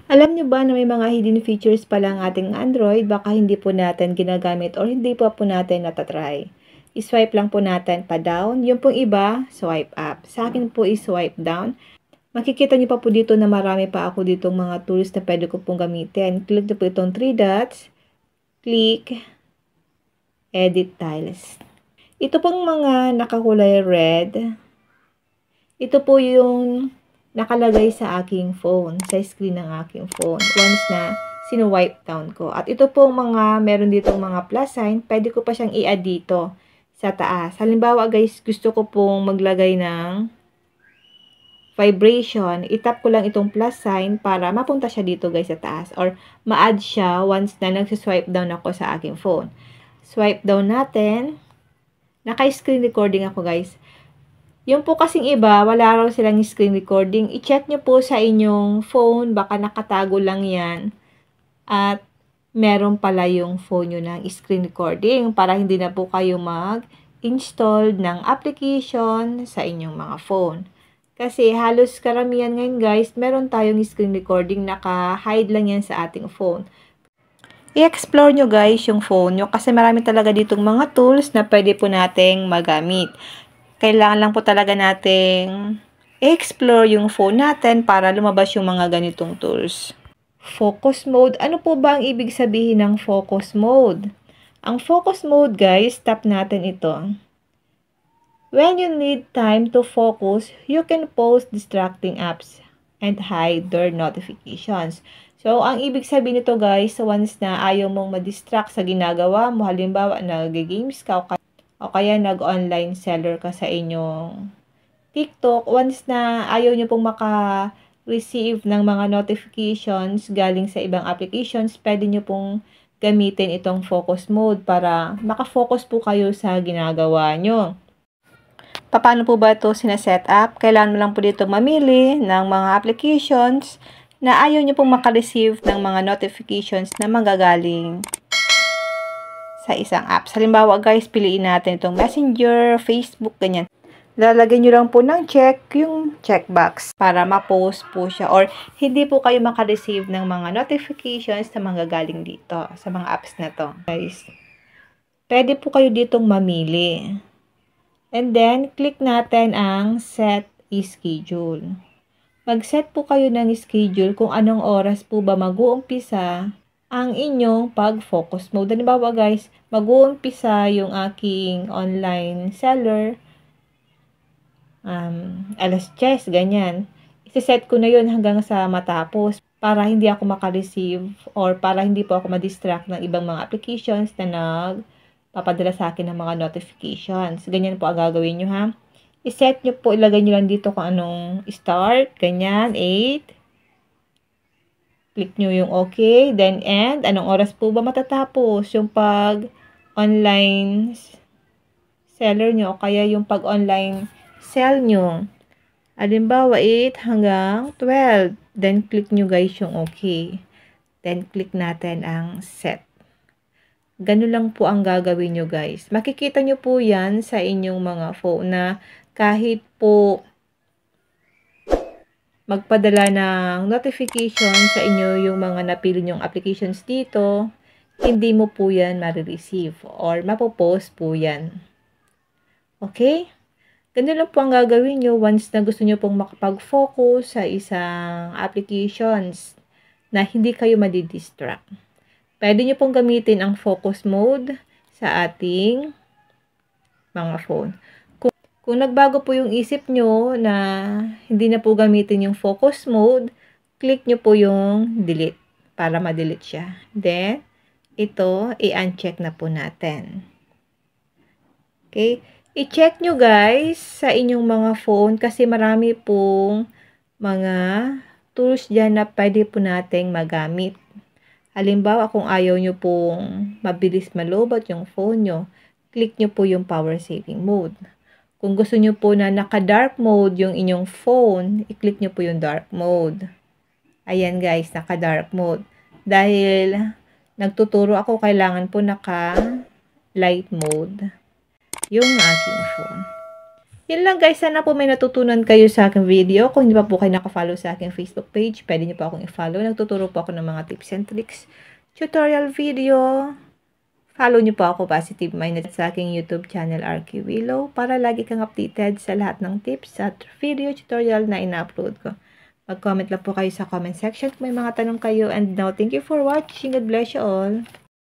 Alam nyo ba na may mga hidden features pala ang ating Android, baka hindi po natin ginagamit or hindi pa po natin natatry. I-swipe lang po natin pa down. Yung pong iba, swipe up. Sa akin po i-swipe down. Makikita nyo pa po dito na marami pa ako ditong mga tools na pwede ko pong gamitin. Click nyo po itong 3 dots. Click Edit Tiles. Ito pong mga nakakulay red. Ito po yung nakalagay sa aking phone, sa screen ng aking phone, once na sino-wipe down ko. At ito po mga, meron dito mga plus sign, pwede ko pa siyang i-add dito sa taas. Halimbawa guys, gusto ko pong maglagay ng vibration, itap ko lang itong plus sign para mapunta siya dito guys sa taas. Or ma-add siya once na nagsiswipe down ako sa aking phone. Swipe down natin. Naka-screen recording ako guys. Yung po kasing iba, wala raw silang screen recording. I-check nyo po sa inyong phone, baka nakatago lang yan. At meron pala yung phone nyo ng screen recording para hindi na po kayo mag-install ng application sa inyong mga phone. Kasi halos karamihan ngayon guys, meron tayong screen recording, naka-hide lang yan sa ating phone. I-explore nyo guys yung phone nyo kasi marami talaga ditong mga tools na pwede po nating magamit. Kailangan lang po talaga nating i-explore yung phone natin para lumabas yung mga ganitong tools. Focus mode. Ano po ba ang ibig sabihin ng focus mode? Ang focus mode guys, tap natin ito. When you need time to focus, you can pause distracting apps and hide their notifications. So, ang ibig sabihin nito guys, once na ayaw mong ma-distract sa ginagawa mo, halimbawa nag-games ka o kaya nag-online seller ka sa inyong TikTok, once na ayaw nyo pong maka-receive ng mga notifications galing sa ibang applications, pwede nyo pong gamitin itong focus mode para makafocus po kayo sa ginagawa nyo. Paano po ba ito sinaset up? Kailangan mo lang po dito mamili ng mga applications na ayaw nyo pong maka-receive ng mga notifications na manggagaling sa isang app. Halimbawa guys, piliin natin itong Messenger, Facebook, ganyan. Lalagyan nyo lang po ng check, yung checkbox para ma-post po siya or hindi po kayo maka-receive ng mga notifications na manggagaling dito sa mga apps na to. Guys, pwede po kayo ditong mamili. And then, click natin ang set schedule. Mag-set po kayo ng schedule kung anong oras po ba mag-uumpisa ang inyong pag-focus mode. Halimbawa guys, mag-uumpisa yung aking online seller alas 10, ganyan. Isi-set ko na yun hanggang sa matapos para hindi ako maka-receive or para hindi po ako ma-distract ng ibang mga applications na nagpapadala sa akin ng mga notifications. Ganyan po ang gagawin nyo ha. I-set nyo po, ilagay nyo lang dito kung anong start, ganyan, 8. Click nyo yung okay, then end. Anong oras po ba matatapos yung pag-online seller nyo o kaya yung pag-online sell nyo. Halimbawa, 8 hanggang 12. Then, click nyo guys yung okay. Then, click natin ang set. Ganun lang po ang gagawin nyo guys. Makikita nyo po yan sa inyong mga phone na kahit po magpadala ng notification sa inyo yung mga napili nyong applications dito, hindi mo po yan marireceive or mapopost po yan. Okay? Ganun lang po ang gagawin nyo once na gusto nyo pong makapag-focus sa isang applications na hindi kayo madidistract. Pwede nyo pong gamitin ang focus mode sa ating mga phone. Kung nagbago po yung isip nyo na hindi na po gamitin yung focus mode, click nyo po yung delete para ma-delete siya. Then, ito, i-uncheck na po natin. Okay? I-check nyo guys sa inyong mga phone kasi marami pong mga tools dyan na pwede po nating magamit. Halimbawa, kung ayaw nyo pong mabilis malobot yung phone nyo, click nyo po yung power saving mode. Kung gusto nyo po na naka-dark mode yung inyong phone, i-click nyo po yung dark mode. Ayan guys, naka-dark mode. Dahil nagtuturo ako, kailangan po naka-light mode yung aking phone. Yun lang guys, sana po may natutunan kayo sa aking video. Kung hindi pa po kayo nakafollow sa aking Facebook page, pwede niyo po akong i-follow. Nagtuturo po ako ng mga tips and tricks, tutorial video. Follow niyo po ako, Positive Minded, sa aking YouTube channel, RQ Willow, para lagi kang updated sa lahat ng tips at video tutorial na ina-upload ko. Mag-comment lang po kayo sa comment section kung may mga tanong kayo. And now, thank you for watching. God bless you all.